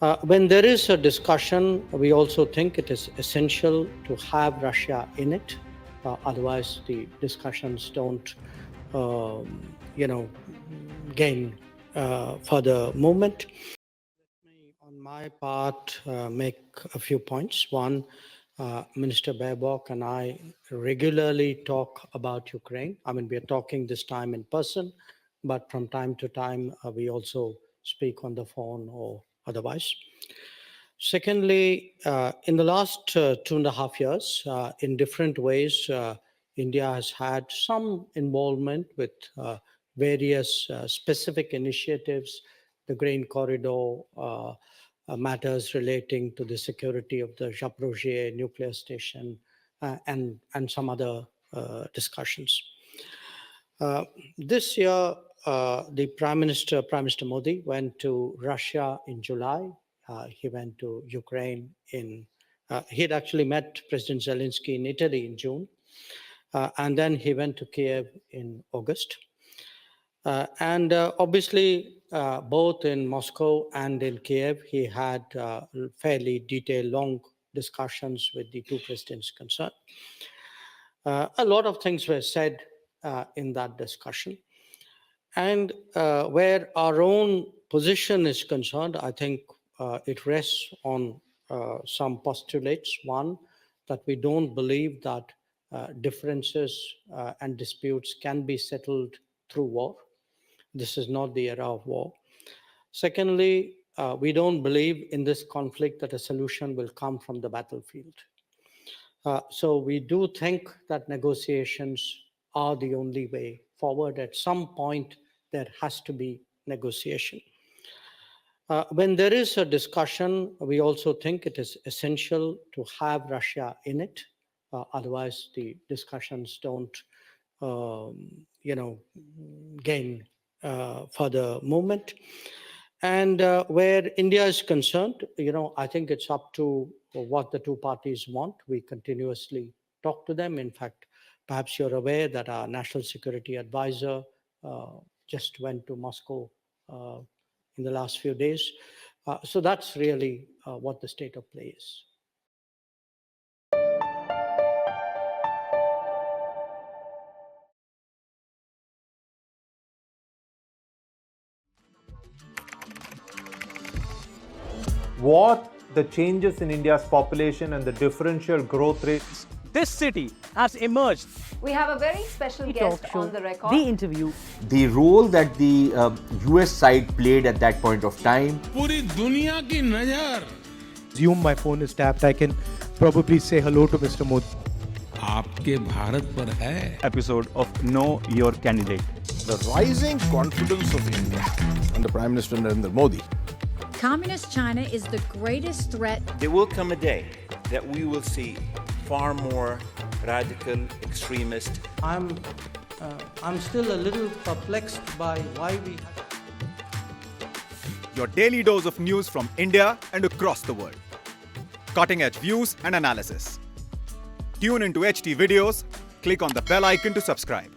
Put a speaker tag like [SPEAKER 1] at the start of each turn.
[SPEAKER 1] When there is a discussion, we also think it is essential to have Russia in it. Otherwise, the discussions don't, gain further movement. Let me, on my part, make a few points. One, Minister Baerbock and I regularly talk about Ukraine. I mean, we are talking this time in person, but from time to time, we also speak on the phone or otherwise. Secondly, in the last 2.5 years, in different ways, India has had some involvement with various specific initiatives, the grain corridor, matters relating to the security of the Zaporozhye nuclear station, and some other discussions. This year, the Prime Minister Modi, went to Russia in July. He went to Ukraine he had actually met President Zelensky in Italy in June. And then he went to Kiev in August. And obviously, both in Moscow and in Kiev, he had fairly detailed, long discussions with the two presidents concerned. A lot of things were said in that discussion. And where our own position is concerned, I think it rests on some postulates. One, that we don't believe that differences and disputes can be settled through war. This is not the era of war. Secondly, we don't believe in this conflict that a solution will come from the battlefield. So we do think that negotiations are the only way forward. At some point, there has to be negotiation. When there is a discussion, we also think it is essential to have Russia in it. Otherwise, the discussions don't, gain further movement. And where India is concerned, I think it's up to what the two parties want. We continuously talk to them. In fact, perhaps you're aware that our national security advisor just went to Moscow in the last few days. So that's really what the state of play is.
[SPEAKER 2] What the changes in India's population and the differential growth rates.
[SPEAKER 3] This city has emerged.
[SPEAKER 4] We have a very special guest on the record.
[SPEAKER 3] The interview.
[SPEAKER 5] The role that the US side played at that point of time.
[SPEAKER 6] पूरी दुनिया की नजर.
[SPEAKER 7] Assume my phone is tapped. I can probably say hello to Mr. Modi.
[SPEAKER 6] आपके भारत पर है.
[SPEAKER 8] Episode of Know Your Candidate.
[SPEAKER 9] The rising confidence of India under Prime Minister Narendra Modi.
[SPEAKER 10] Communist China is the greatest threat.
[SPEAKER 11] There will come a day that we will see far more radical extremist.
[SPEAKER 1] I'm still a little perplexed by why we.
[SPEAKER 8] Your daily dose of news from India and across the world. Cutting edge views and analysis. Tune into HT videos. Click on the bell icon to subscribe.